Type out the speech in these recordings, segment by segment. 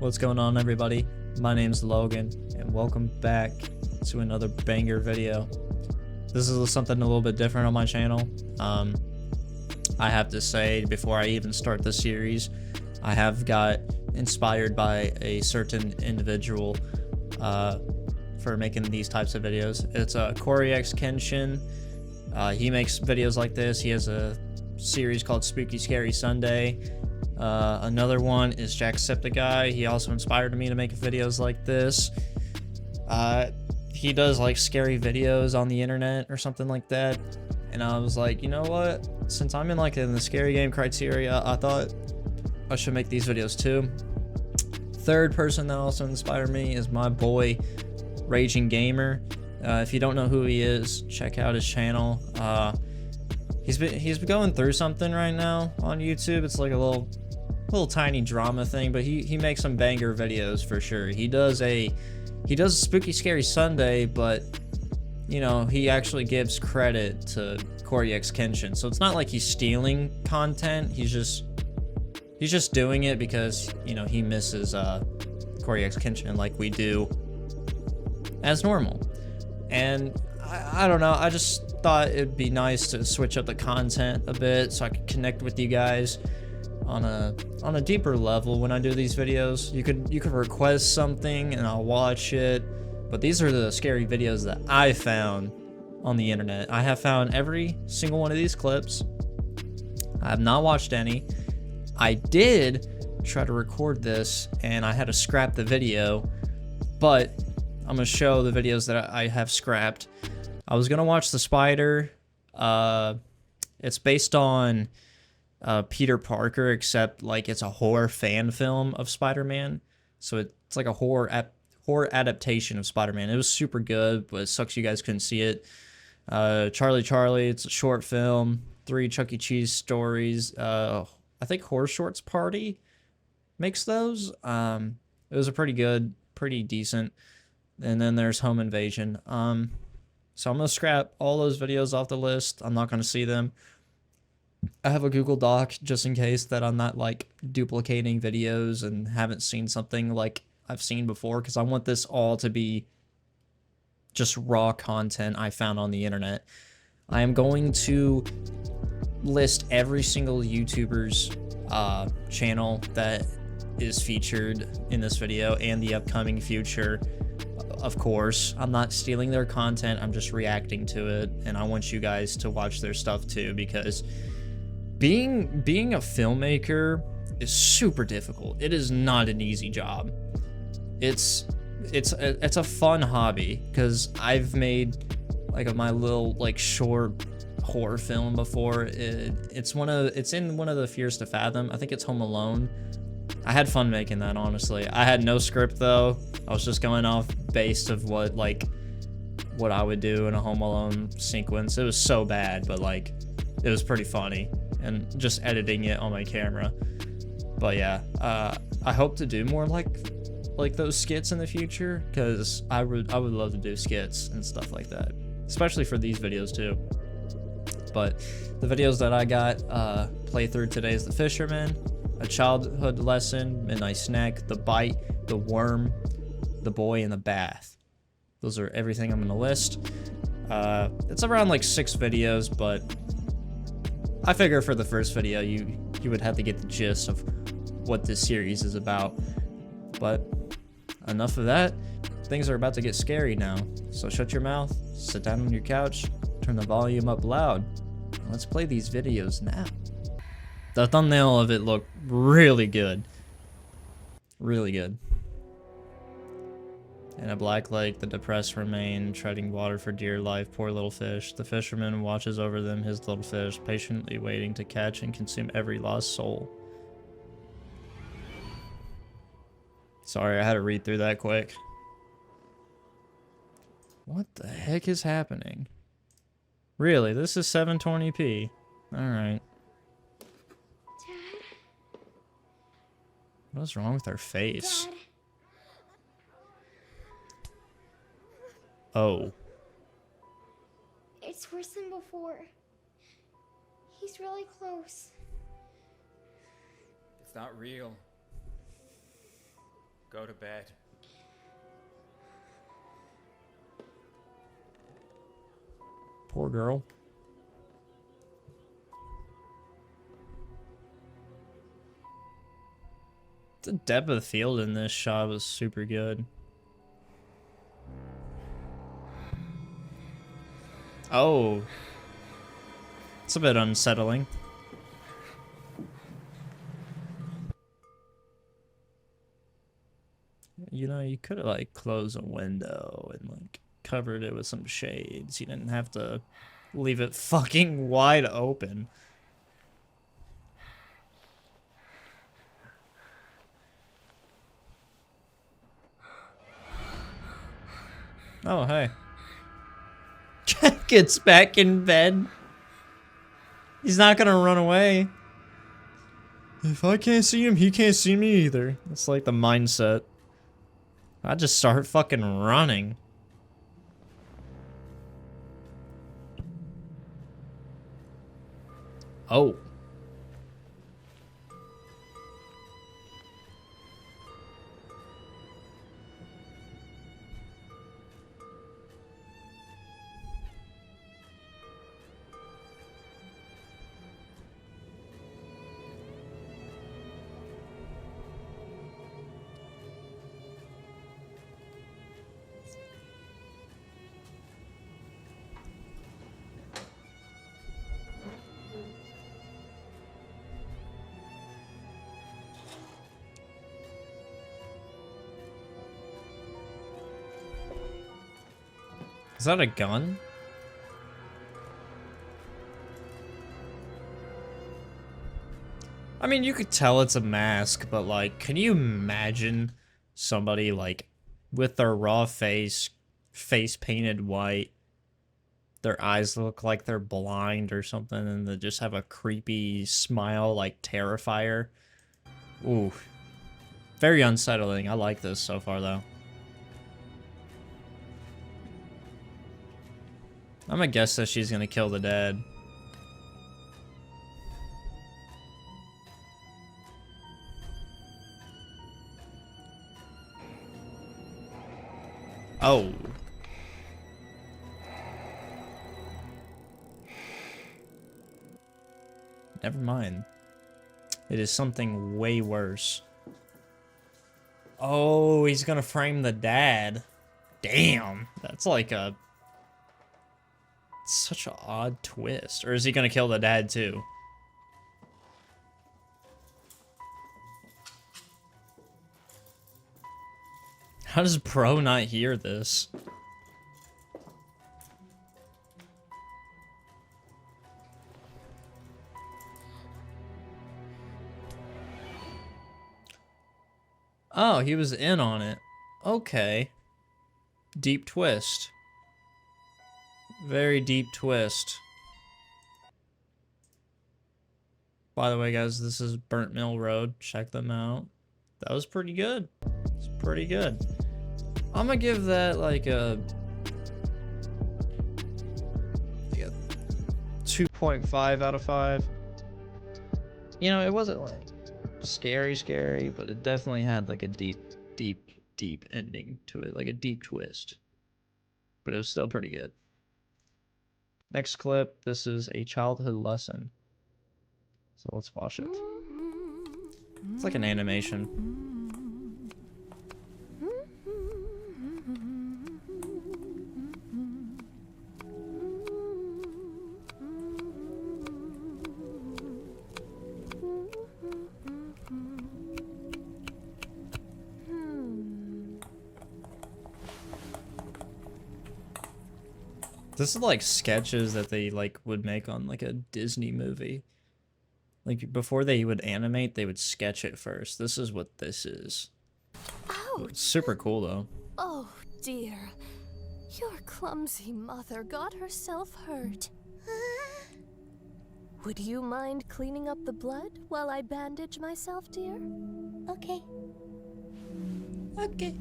What's going on, everybody? My name's Logan, and welcome back to another banger video. This is something a little bit different on my channel. I have to say, before I even start the series, I have got inspired by a certain individual for making these types of videos. It's Corey X Kenshin. He makes videos like this. He has a series called Spooky Scary Sunday. Another one is Jacksepticeye. He also inspired me to make videos like this. He does like scary videos on the internet or something like that, and I was like, you know what, since I'm in the scary game criteria, I thought I should make these videos too. Third person that also inspired me is my boy Raging Gamer. If you don't know who he is, check out his channel. He's been going through something right now on YouTube. It's like a little tiny drama thing, but he makes some banger videos for sure. He does Spooky Scary Sunday, but you know, he actually gives credit to Corey X Kenshin. So it's not like he's stealing content. He's just doing it because, you know, he misses Corey X Kenshin like we do as normal. And I don't know, I just thought it'd be nice to switch up the content a bit so I could connect with you guys on a deeper level when I do these videos. You could request something and I'll watch it, but these are the scary videos that I found on the internet. I have found every single one of these clips. I have not watched any. I did try to record this and I had to scrap the video, but I'm gonna show the videos that I have scrapped. I was gonna watch The Spider. It's based on Peter Parker, except like it's a horror fan film of Spider-Man. So it's like a horror adaptation of Spider-Man. It was super good, but it sucks you guys couldn't see it. Charlie Charlie, it's a short film. 3 Chuck E. Cheese stories. I think Horror Shorts Party makes those. It was a pretty decent. And then there's Home Invasion. So I'm gonna scrap all those videos off the list. I'm not gonna see them. I have a Google Doc just in case that I'm not like duplicating videos and haven't seen something like I've seen before, because I want this all to be just raw content I found on the internet. I am going to list every single YouTuber's channel that is featured in this video and the upcoming future. Of course, I'm not stealing their content, I'm just reacting to it, and I want you guys to watch their stuff too, because being a filmmaker is super difficult. It is not an easy job. It's a fun hobby, because I've made like my little like short horror film before. It's in one of the Fears to Fathom. I think it's Home Alone. I had fun making that, honestly. I had no script though. I was just going off based of what I would do in a Home Alone sequence. It was so bad, but like it was pretty funny, and just editing it on my camera. But yeah, I hope to do more like those skits in the future, because I would love to do skits and stuff like that, especially for these videos too. But the videos that I got playthrough today is The Fisherman, A Childhood Lesson, Midnight Snack, The Bite, The Worm, The Boy, and The Bath. Those are everything I'm gonna list. It's around like 6 videos, but I figure for the first video you would have to get the gist of what this series is about. But enough of that. Things are about to get scary now, so shut your mouth, sit down on your couch, turn the volume up loud, and let's play these videos now. The thumbnail of it looked really good. Really good. In a black lake, the depressed remain, treading water for dear life. Poor little fish. The fisherman watches over them, his little fish, patiently waiting to catch and consume every lost soul. Sorry, I had to read through that quick. What the heck is happening? Really, this is 720p. Alright. Dad? What's wrong with her face? Dad? Oh. It's worse than before. He's really close. It's not real. Go to bed. Poor girl. The depth of the field in this shot was super good. Oh. It's a bit unsettling. You know, you could have like closed a window and like covered it with some shades. You didn't have to leave it fucking wide open. Oh, hey. Gets back in bed. He's not gonna run away. If I can't see him, he can't see me either. It's like the mindset. I just start fucking running. Oh. Is that a gun? I mean, you could tell it's a mask, but like, can you imagine somebody like with their raw face painted white, their eyes look like they're blind or something, and they just have a creepy smile like Terrifier? Ooh. Very unsettling. I like this so far, though. I'm gonna guess that she's gonna kill the dad. Oh. Never mind. It is something way worse. Oh, he's gonna frame the dad. Damn. That's like a... such an odd twist. Or is he gonna kill the dad too? How does Bro not hear this? Oh, he was in on it. Okay. Deep twist. Very deep twist. By the way, guys, this is Burnt Mill Road. Check them out. That was pretty good. It's pretty good. I'm gonna give that like a 2.5 out of 5. You know, it wasn't like scary, but it definitely had like a deep ending to it, like a deep twist. But it was still pretty good. Next clip, this is a childhood lesson. So let's watch it. It's like an animation. This is like sketches that they like would make on like a Disney movie. Like before they would animate, they would sketch it first. This is what this is. Ouch. It's super cool though. Oh dear. Your clumsy mother got herself hurt. Would you mind cleaning up the blood while I bandage myself, dear? Okay. Okay.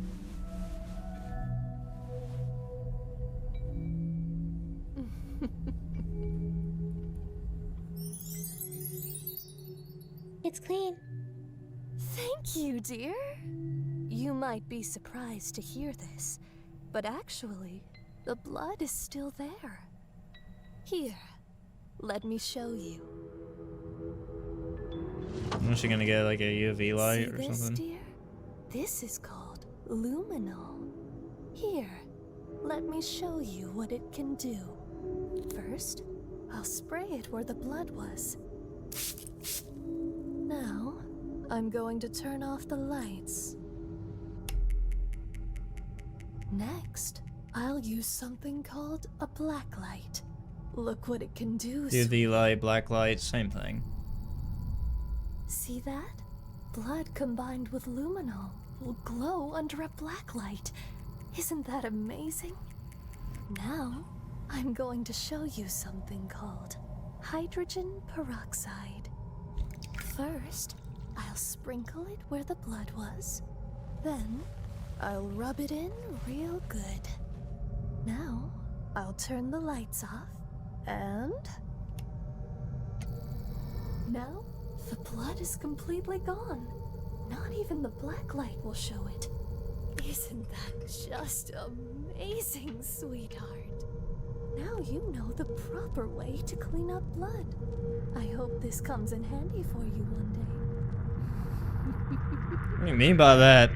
It's clean. Thank you, dear. You might be surprised to hear this, but actually, the blood is still there. Here, let me show you. I'm she gonna get like a UV light See or this, something? dear? This is called luminol. Here, let me show you what it can do. First, I'll spray it where the blood was. Now, I'm going to turn off the lights. Next, I'll use something called a black light. Look what it can do. UV light, black light, same thing. See that? Blood combined with luminol will glow under a black light. Isn't that amazing? Now, I'm going to show you something called hydrogen peroxide. First, I'll sprinkle it where the blood was. Then, I'll rub it in real good. Now, I'll turn the lights off, and... now, the blood is completely gone. Not even the black light will show it. Isn't that just amazing, sweetheart? Now you know the proper way to clean up blood. I hope this comes in handy for you one day. What do you mean by that?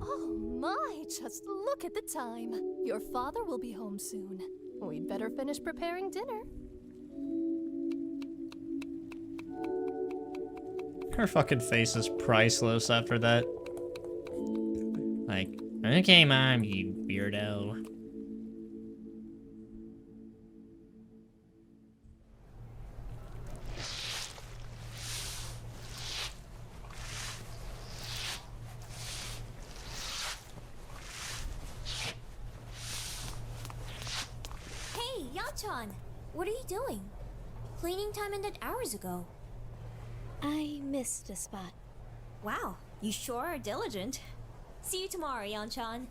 Oh my, just look at the time. Your father will be home soon. We'd better finish preparing dinner. Her fucking face is priceless after that. Like, okay, Mom, you weirdo. Hey, Yachan! What are you doing? Cleaning time ended hours ago. I missed a spot. Wow, you sure are diligent. See you tomorrow, Yanchan.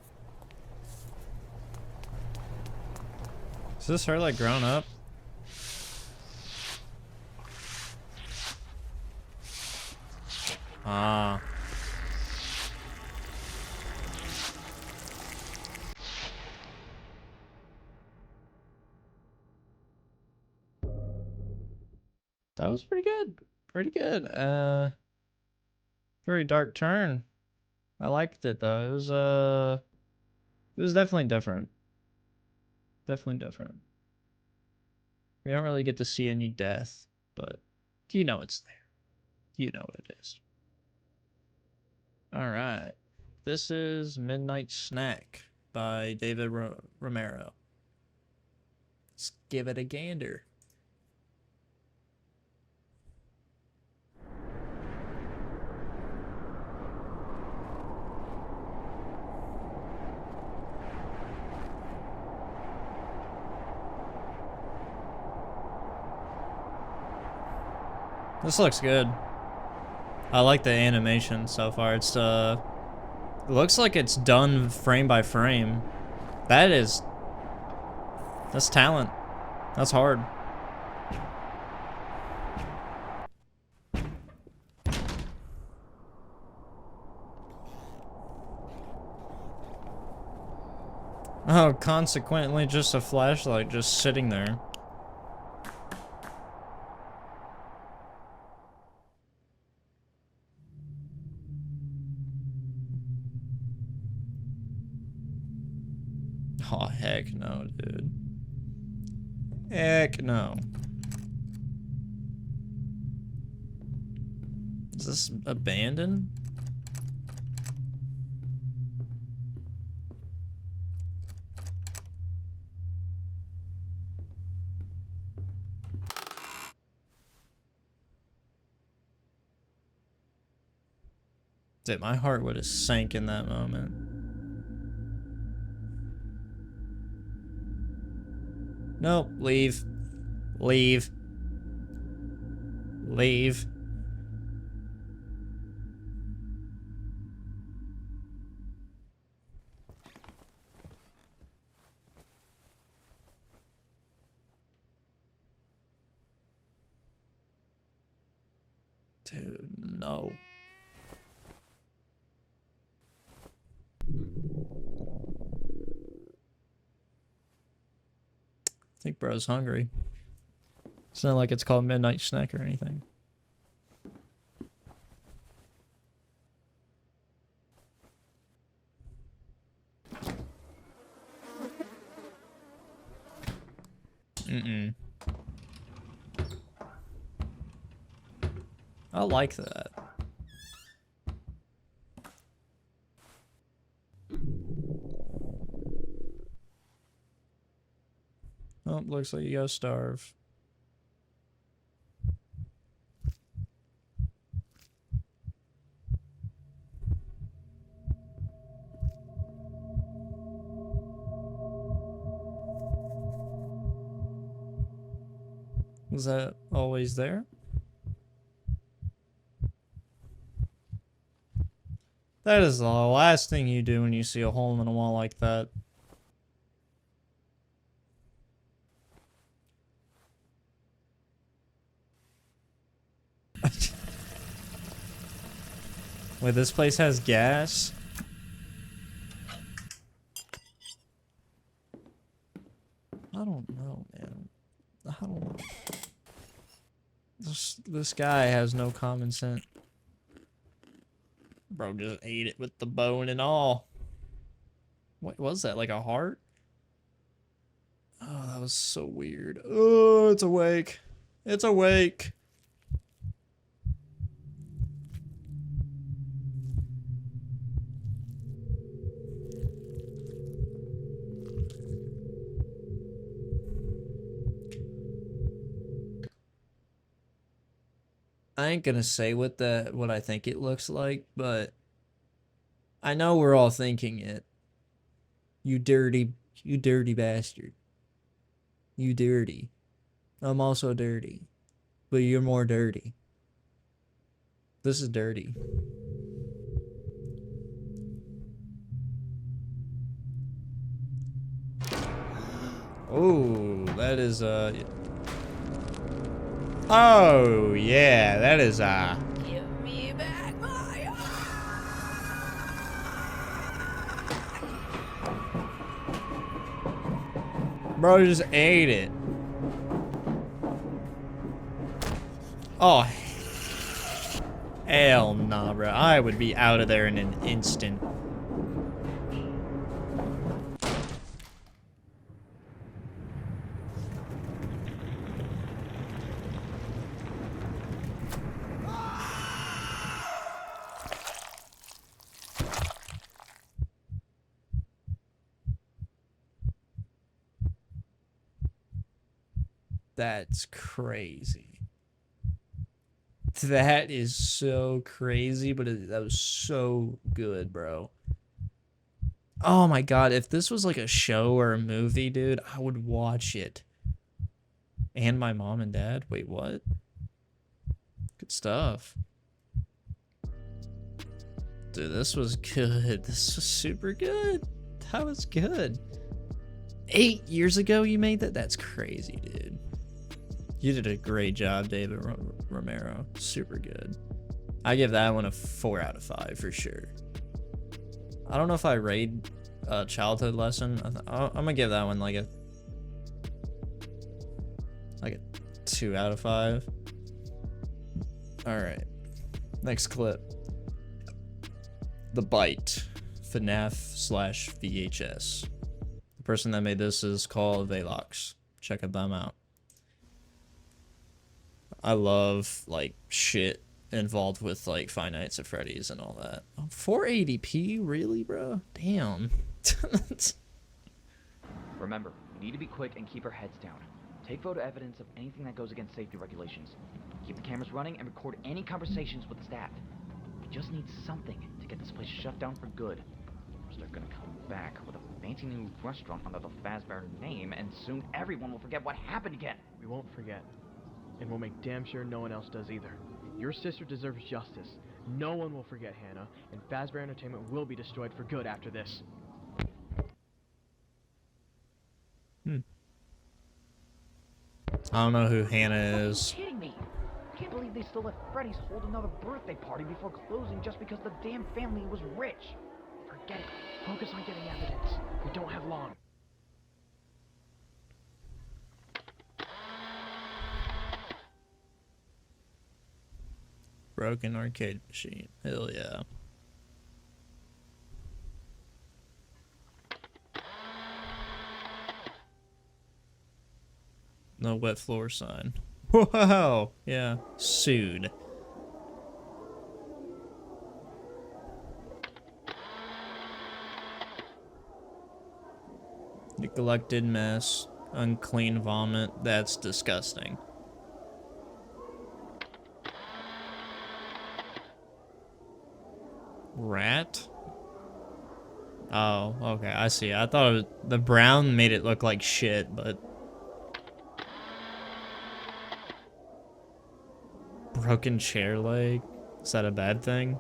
Is this her like grown up? Ah. That was pretty good. Pretty good. Very dark turn. I liked it though. It was definitely different. Definitely different. We don't really get to see any death, but you know it's there. You know what it is. All right. This is Midnight Snack by David Romero. Let's give it a gander. This looks good. I like the animation so far. It looks like it's done frame by frame. That's talent. That's hard. Oh, consequently just a flashlight just sitting there. Oh, heck no, dude. Heck no. Is this abandoned? Dude, my heart would have sank in that moment. Nope, leave. Leave. Leave. Dude, no. think bro's hungry. It's not like it's called midnight snack or anything. Mm-mm. I like that. Oh, looks like you gotta starve. Was that always there? That is the last thing you do when you see a hole in a wall like that. Wait, this place has gas? I don't know, man. I don't know. This guy has no common sense. Bro just ate it with the bone and all. What was that? Like a heart? Oh, that was so weird. Oh, it's awake. It's awake. I ain't gonna say what I think it looks like, but I know we're all thinking it. You dirty bastard. You dirty. I'm also dirty. But you're more dirty. This is dirty. Oh, that is oh, yeah, that is Give me back my bro just ate it. Oh, hell nah, bro. I would be out of there in an instant. That's crazy. That is so crazy, but that was so good, bro. Oh my god, if this was like a show or a movie, dude, I would watch it. And my mom and dad. Wait, what? Good stuff. Dude, this was good. This was super good. That was good. 8 years ago you made that? That's crazy, dude. You did a great job, David Romero. Super good. I give that one a 4 out of 5 for sure. I don't know if I rate Childhood Lesson. I'm gonna give that one like a 2 out of 5. All right, next clip. The Bite, FNAF/VHS. The person that made this is called Velox. Check them out. I love like shit involved with like Five Nights at Freddy's and all that. 480p, really, bro? Damn. Remember, we need to be quick and keep our heads down. Take photo evidence of anything that goes against safety regulations. Keep the cameras running and record any conversations with the staff. We just need something to get this place shut down for good. So they're gonna come back with a fancy new restaurant under the Fazbear name, and soon everyone will forget what happened again. We won't forget. And we'll make damn sure no one else does either. Your sister deserves justice. No one will forget Hannah, and Fazbear Entertainment will be destroyed for good after this. I don't know who Hannah is. Are you kidding me? I can't believe they still let Freddy's hold another birthday party before closing just because the damn family was rich. Forget it. Focus on getting evidence. We don't have long. broken arcade machine. Hell yeah. No wet floor sign. Wow. Yeah. Sued. Neglected mess. Unclean vomit. That's disgusting. Rat? Oh, okay, I see. I thought it was, the brown made it look like shit, but... Broken chair leg? Is that a bad thing?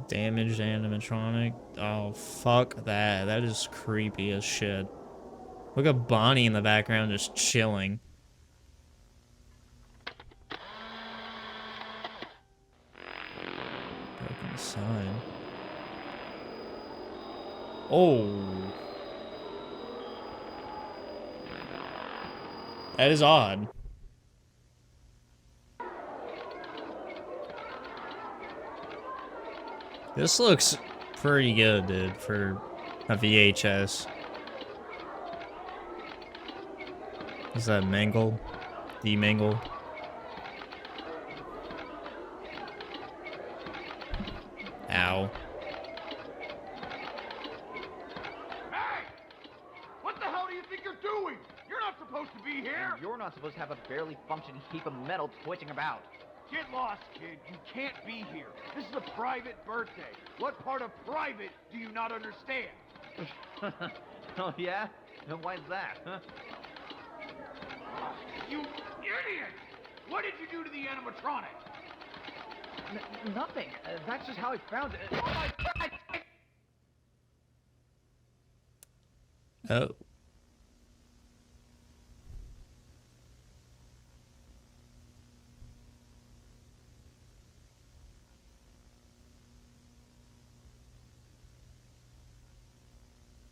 Damaged animatronic? Oh, fuck that. That is creepy as shit. Look at Bonnie in the background just chilling. Broken sign. Oh. That is odd. This looks pretty good, dude, for a VHS. Is that Mangle? The Mangle? Ow. Hey! What the hell do you think you're doing? You're not supposed to be here! You're not supposed to have a barely functioning heap of metal twitching about. Get lost, kid. You can't be here. This is a private birthday. What part of private do you not understand? Oh, yeah? And why's that, huh? You idiot! What did you do to the animatronic? Nothing. That's just how I found it. Oh my God! Oh.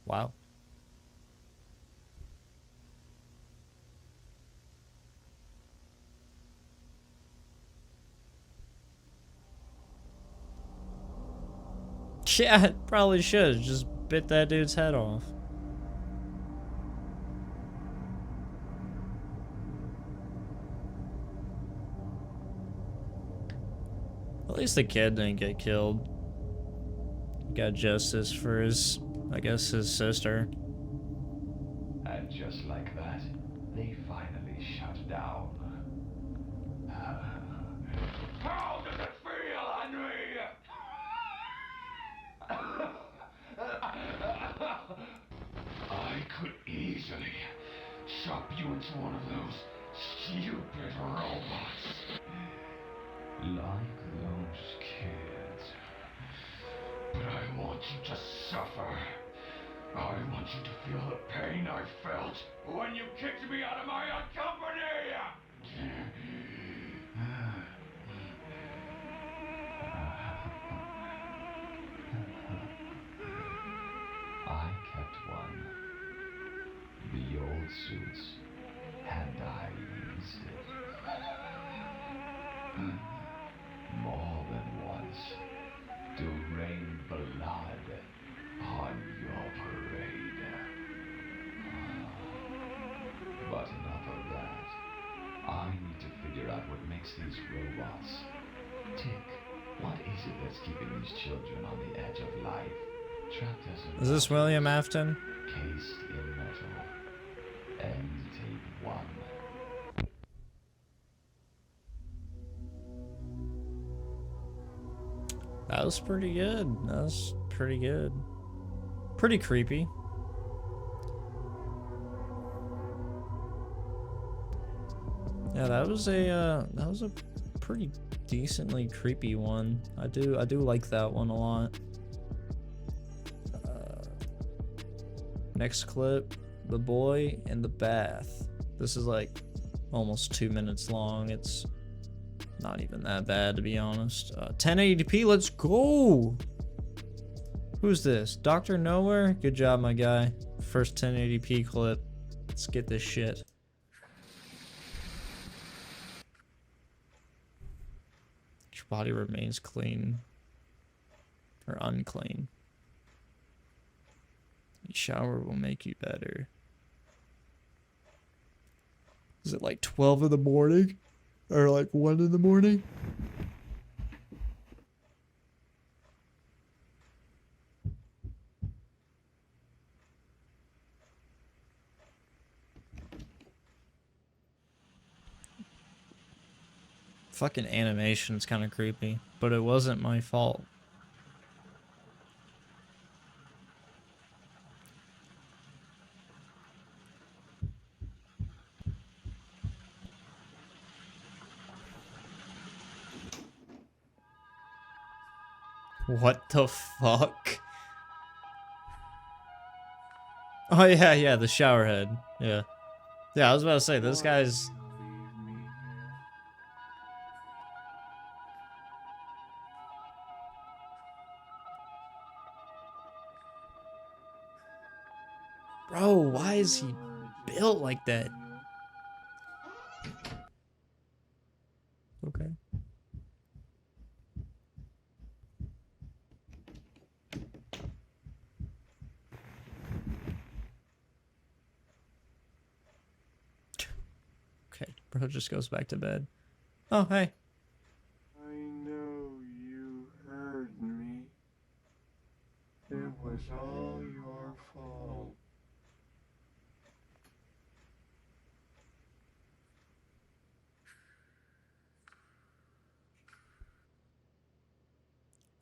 Wow. Yeah, it probably should. Just bit that dude's head off. At least the kid didn't get killed. Got justice for his, I guess, his sister. And just like that, they finally shut down. How does it feel, Henry? I could easily chop you into one of those stupid robots. Like those kids. But I want you to suffer. I want you to feel the pain I felt when you kicked me out of my own company! I kept one. The old suits, and I used it. More than once, to rain blood on your parade. But enough of that. I need to figure out what makes these robots tick. What is it that's keeping these children on the edge of life? Trapped as Is this William Afton? Cased in metal. End tape 1. That was pretty good. That was pretty good. Pretty creepy. Yeah, that was a pretty decently creepy one. I do like that one a lot. Next clip, the boy in the bath. This is like almost 2 minutes long. It's not even that bad, to be honest. 1080p, let's go. Who's this? Dr. Nowhere? Good job, my guy. First 1080p clip. Let's get this shit. Your body remains clean. Or unclean. A shower will make you better. Is it like 12 in the morning? Or like 1 in the morning? Fucking animation's kind of creepy, but it wasn't my fault. What the fuck? Oh yeah, the shower head. Yeah. Yeah, I was about to say, this guy's... Bro, why is he built like that? Okay. Okay, bro just goes back to bed. Oh, hey. I know you heard me. It was all your fault.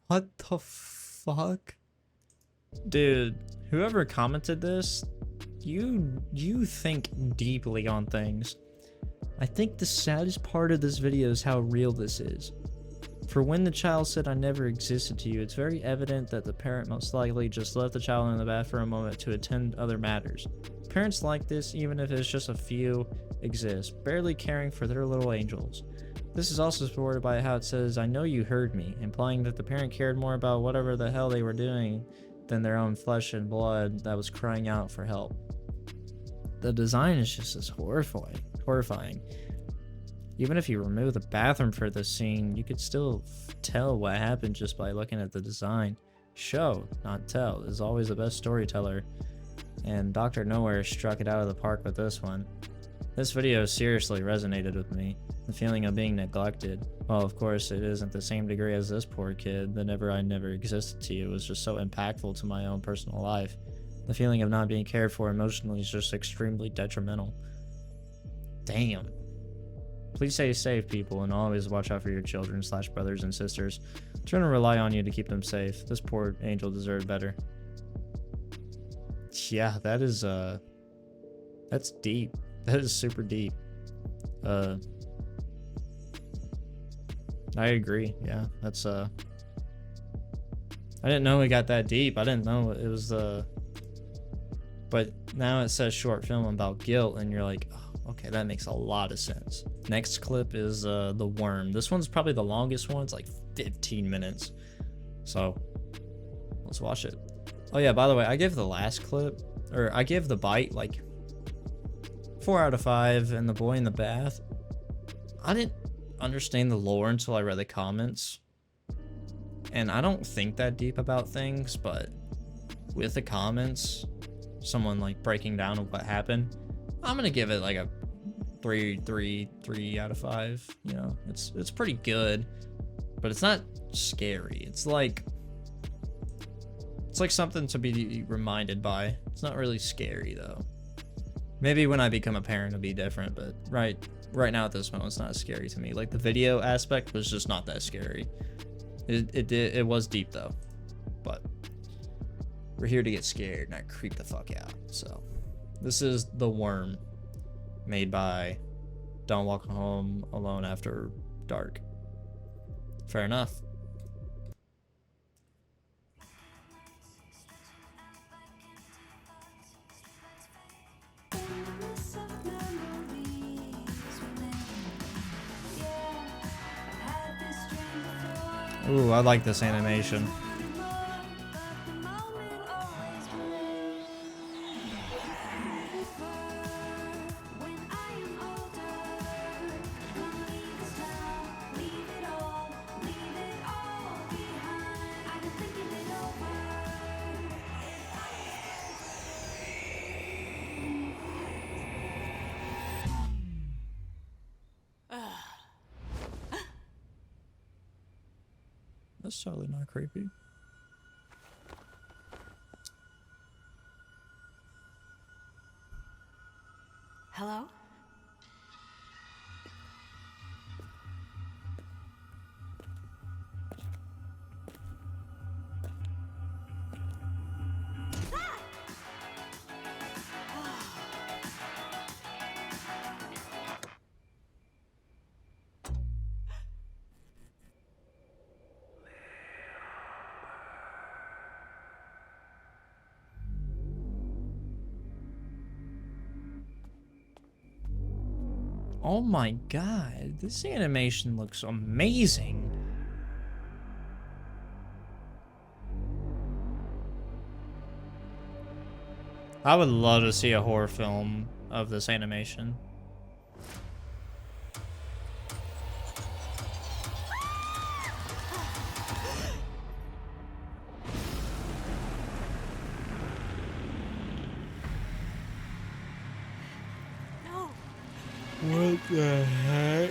What the fuck? Dude, whoever commented this, you think deeply on things. I think the saddest part of this video is how real this is. For when the child said I never existed to you, it's very evident that the parent most likely just left the child in the bath for a moment to attend other matters. Parents like this, even if it's just a few, exist, barely caring for their little angels. This is also supported by how it says, I know you heard me, implying that the parent cared more about whatever the hell they were doing than their own flesh and blood that was crying out for help. The design is just as horrifying. Even if you remove the bathroom for this scene, you could still tell what happened just by looking at the design. Show, not tell, is always the best storyteller, and Dr. Nowhere struck it out of the park with this one. This video seriously resonated with me. The feeling of being neglected. Well, of course, it isn't the same degree as this poor kid. The I never existed to you was just so impactful to my own personal life. The feeling of not being cared for emotionally is just extremely detrimental. Damn. Please stay safe, people, and always watch out for your children / brothers and sisters. I'm trying to rely on you to keep them safe. This poor angel deserved better. Yeah, that is, that's deep. That is super deep. I agree. Yeah, that's, I didn't know it got that deep. I didn't know it was but now it says short film about guilt, and you're like, oh, okay, that makes a lot of sense. Next clip is, The Worm. This one's probably the longest one. It's like 15 minutes. So, let's watch it. Oh yeah, by the way, I gave the last clip, or I gave the bite, like, 4 out of 5, and the boy in the bath. I didn't understand the lore until I read the comments, and I don't think that deep about things, but with the comments, someone like breaking down what happened, I'm gonna give it like a 3 out of 5. You know, it's pretty good, but it's not scary. It's like something to be reminded by. It's not really scary though. Maybe when I become a parent it'll be different, but right now at this moment it's not scary to me. Like the video aspect was just not that scary. It was deep though, but we're here to get scared, not creep the fuck out. So this is The Worm, made by Don't Walk Home Alone After Dark. Fair enough. Ooh, I like this animation. That's totally not creepy. Hello? Oh my god, this animation looks amazing. I would love to see a horror film of this animation. No. What the heck?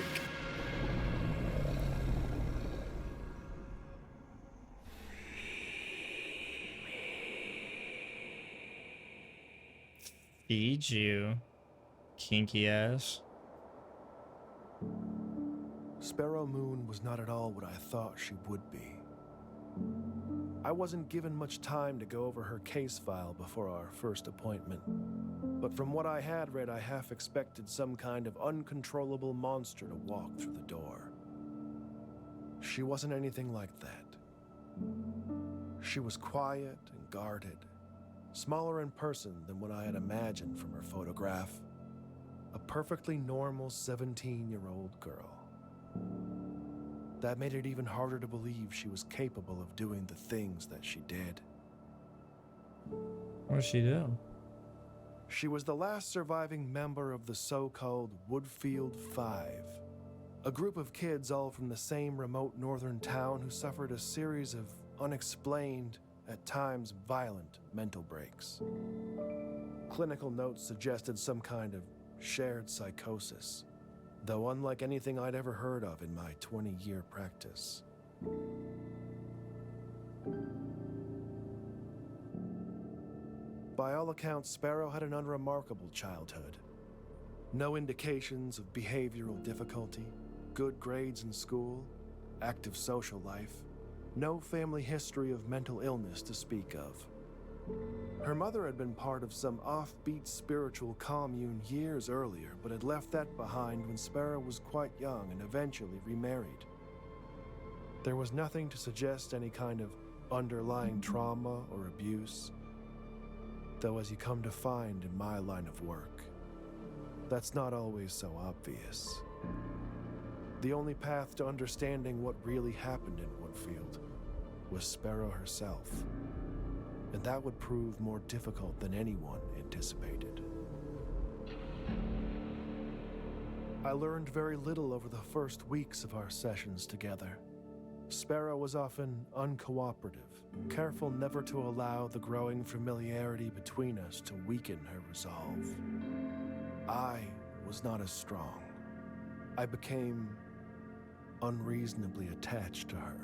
Feed you, kinky ass. Sparrow Moon was not at all what I thought she would be. I wasn't given much time to go over her case file before our first appointment, but from what I had read, I half expected some kind of uncontrollable monster to walk through the door. She wasn't anything like that. She was quiet and guarded, smaller in person than what I had imagined from her photograph. A perfectly normal 17-year-old girl. That made it even harder to believe she was capable of doing the things that she did. What did she do? She was the last surviving member of the so-called Woodfield Five, a group of kids all from the same remote northern town who suffered a series of unexplained, at times violent, mental breaks. Clinical notes suggested some kind of shared psychosis, though unlike anything I'd ever heard of in my 20-year practice. By all accounts, Sparrow had an unremarkable childhood. No indications of behavioral difficulty, good grades in school, active social life, no family history of mental illness to speak of. Her mother had been part of some offbeat spiritual commune years earlier, but had left that behind when Sparrow was quite young and eventually remarried. There was nothing to suggest any kind of underlying trauma or abuse, though as you come to find in my line of work, that's not always so obvious. The only path to understanding what really happened in Woodfield was Sparrow herself, and that would prove more difficult than anyone anticipated. I learned very little over the first weeks of our sessions together. Sparrow was often uncooperative, careful never to allow the growing familiarity between us to weaken her resolve. I was not as strong. I became unreasonably attached to her.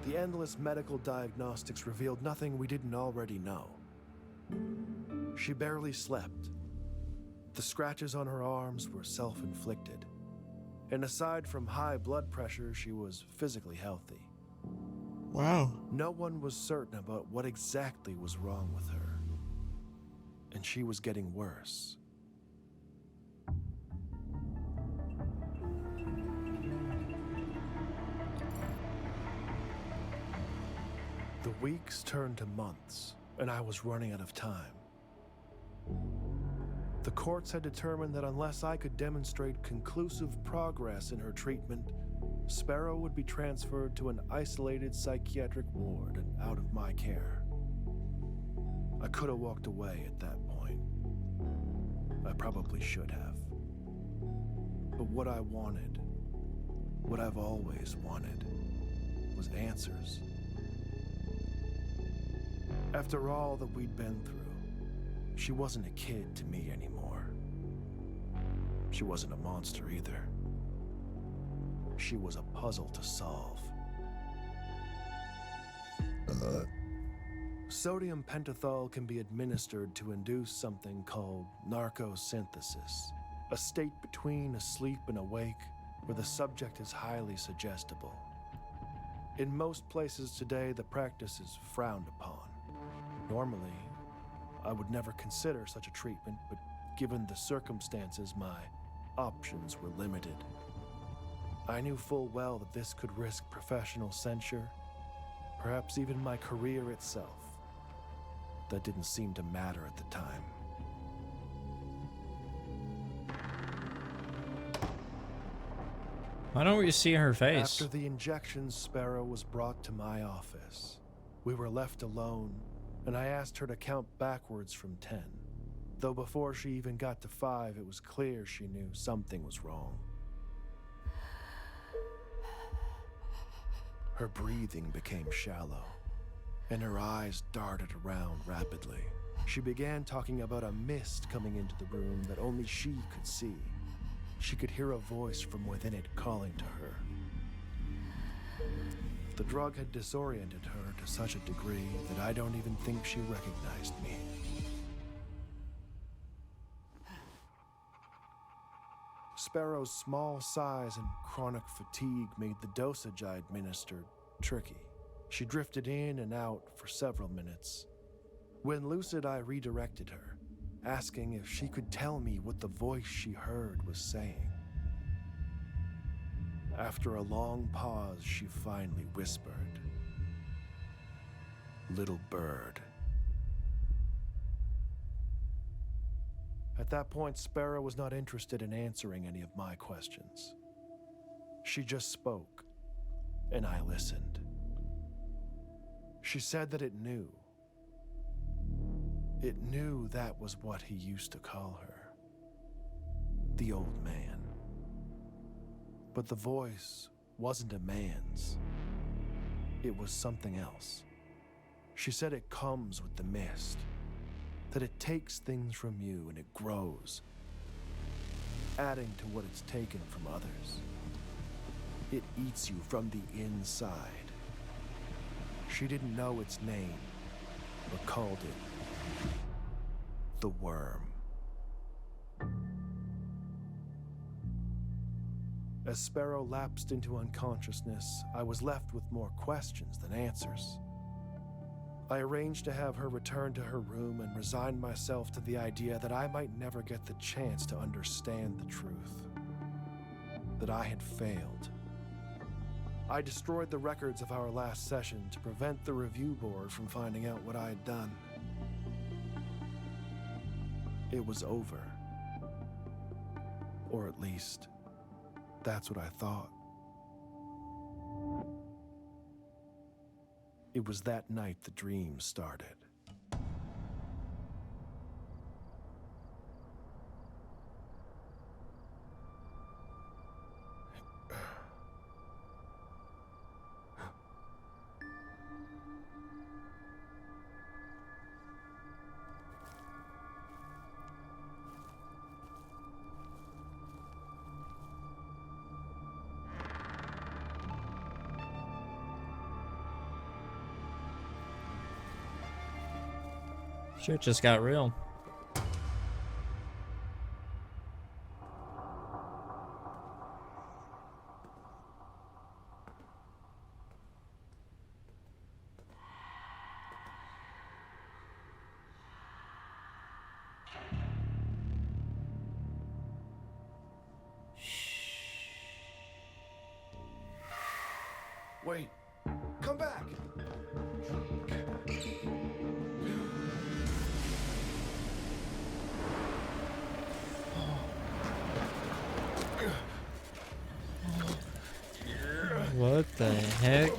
The endless medical diagnostics revealed nothing we didn't already know. She barely slept. The scratches on her arms were self-inflicted. And aside from high blood pressure, she was physically healthy. Wow. No one was certain about what exactly was wrong with her. And she was getting worse. The weeks turned to months, and I was running out of time. The courts had determined that unless I could demonstrate conclusive progress in her treatment, Sparrow would be transferred to an isolated psychiatric ward and out of my care. I could have walked away at that point. I probably should have. But what I wanted, what I've always wanted, was answers. After all that we'd been through, she wasn't a kid to me anymore. She wasn't a monster either. she was a puzzle to solve. Sodium pentothal can be administered to induce something called narcosynthesis, a state between asleep and awake where the subject is highly suggestible. In most places today, the practice is frowned upon. Normally, I would never consider such a treatment, but given the circumstances, my options were limited. I knew full well that this could risk professional censure, perhaps even my career itself. That didn't seem to matter at the time. Why don't we see her face? After the injection, Sparrow was brought to my office. We were left alone, and I asked her to count backwards from 10. Though before she even got to 5, it was clear she knew something was wrong. Her breathing became shallow, and her eyes darted around rapidly. She began talking about a mist coming into the room that only she could see. She could hear a voice from within it calling to her. The drug had disoriented her to such a degree that I don't even think she recognized me. Sparrow's small size and chronic fatigue made the dosage I administered tricky. She drifted in and out for several minutes. When lucid, I redirected her, asking if she could tell me what the voice she heard was saying. After a long pause, she finally whispered, "Little bird." At that point, Sparrow was not interested in answering any of my questions. She just spoke, and I listened. She said that it knew. It knew that was what he used to call her. The old man. But the voice wasn't a man's. It was something else. She said it comes with the mist. That it takes things from you and it grows, adding to what it's taken from others. It eats you from the inside. She didn't know its name, but called it the worm. As Sparrow lapsed into unconsciousness, I was left with more questions than answers. I arranged to have her return to her room and resigned myself to the idea that I might never get the chance to understand the truth. That I had failed. I destroyed the records of our last session to prevent the review board from finding out what I had done. It was over. Or at least, that's what I thought. It was that night the dream started. Shit just got real. Wait, come back! What the heck?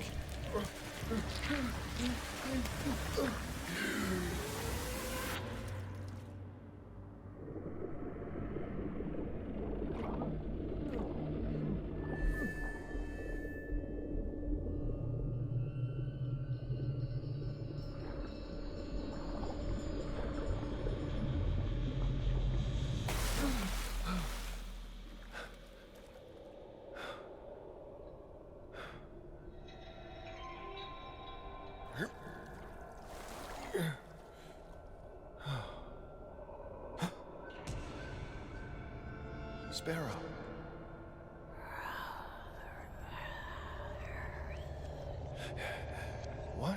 Sparrow. What?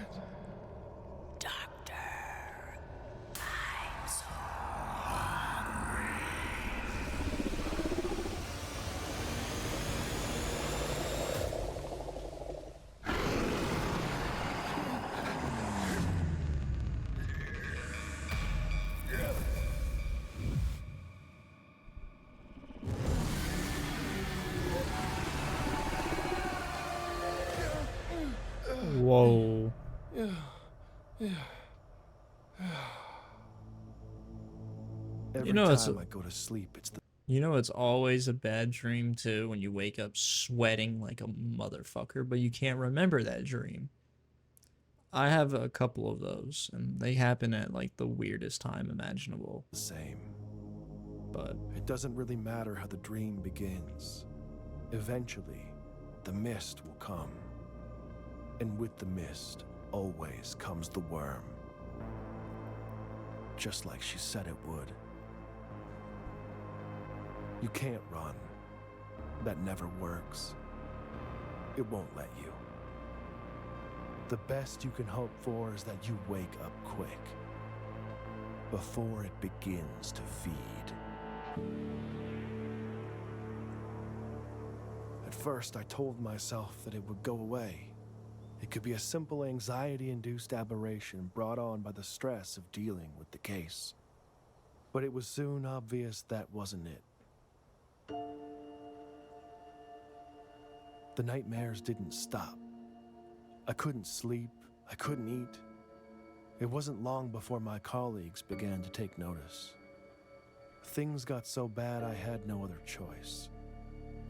Whoa. Every know, it's time I go to sleep, it's the You know, it's always a bad dream too when you wake up sweating like a motherfucker, but you can't remember that dream. I have a couple of those, and they happen at like the weirdest time imaginable. same. But It doesn't really matter how the dream begins. Eventually, the mist will come. And with the mist, always comes the worm. Just like she said it would. You can't run. That never works. It won't let you. The best you can hope for is that you wake up quick. Before it begins to feed. At first, I told myself that it would go away. It could be a simple anxiety-induced aberration brought on by the stress of dealing with the case. But it was soon obvious that wasn't it. The nightmares didn't stop. I couldn't sleep, I couldn't eat. It wasn't long before my colleagues began to take notice. Things got so bad I had no other choice.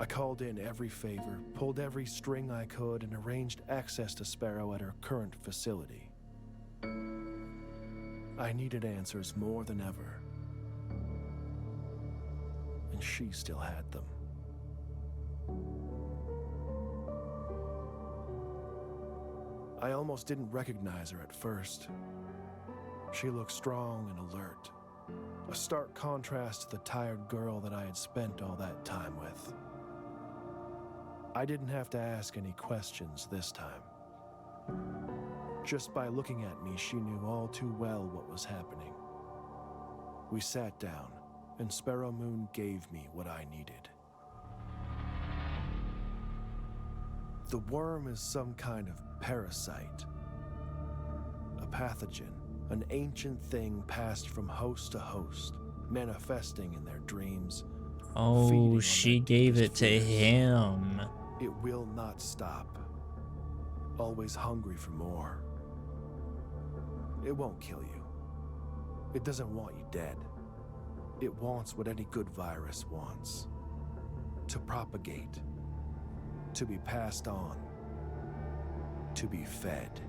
I called in every favor, pulled every string I could, and arranged access to Sparrow at her current facility. I needed answers more than ever. And she still had them. I almost didn't recognize her at first. She looked strong and alert, a stark contrast to the tired girl that I had spent all that time with. I didn't have to ask any questions this time. Just by looking at me, she knew all too well what was happening. We sat down, and Sparrow Moon gave me what I needed. The worm is some kind of parasite, a pathogen, an ancient thing passed from host to host, manifesting in their dreams. oh, she gave it to him. It will not stop, always hungry for more. It won't kill you. It doesn't want you dead. It wants what any good virus wants: to propagate, to be passed on, to be fed.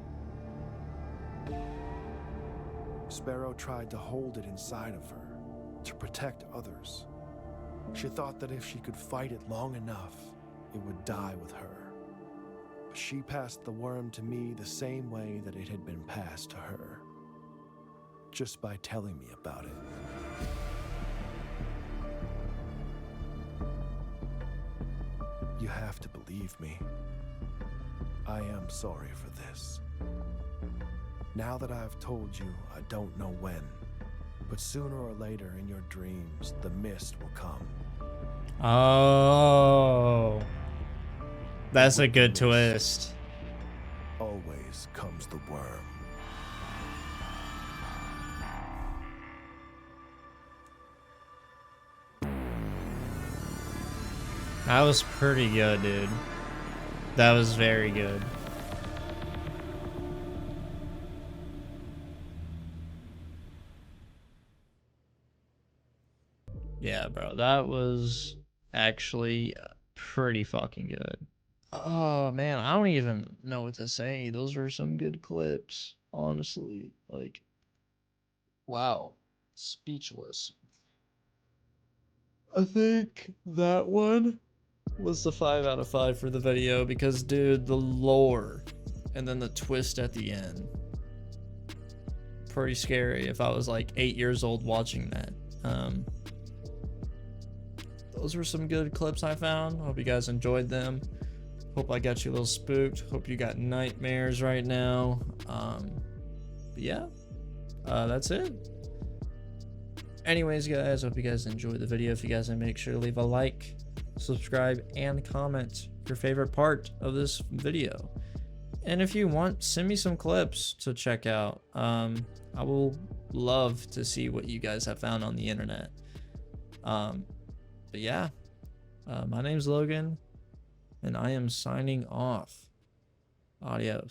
Sparrow tried to hold it inside of her, to protect others. She thought that if she could fight it long enough, it would die with her. She passed the worm to me the same way that it had been passed to her, just by telling me about it. You have to believe me. I am sorry for this. Now that I've told you, I don't know when, but sooner or later in your dreams, the mist will come. Oh, that's a good twist. Always comes the worm. That was pretty good, dude. That was very good. Yeah, bro, that was actually pretty fucking good. Oh, man, I don't even know what to say. Those were some good clips, honestly. Like, wow. Speechless. I think that one was the 5 out of 5 for the video because, dude, the lore and then the twist at the end. Pretty scary if I was like 8 years old watching that. those were some good clips I found. Hope you guys enjoyed them. Hope I got you a little spooked. Hope you got nightmares right now. But yeah, that's it. Anyways, guys, hope you guys enjoyed the video. If you guys didn't, make sure to leave a like, subscribe, and comment your favorite part of this video. And if you want, send me some clips to check out. I will love to see what you guys have found on the internet. But yeah, my name's Logan, and I am signing off. Adios.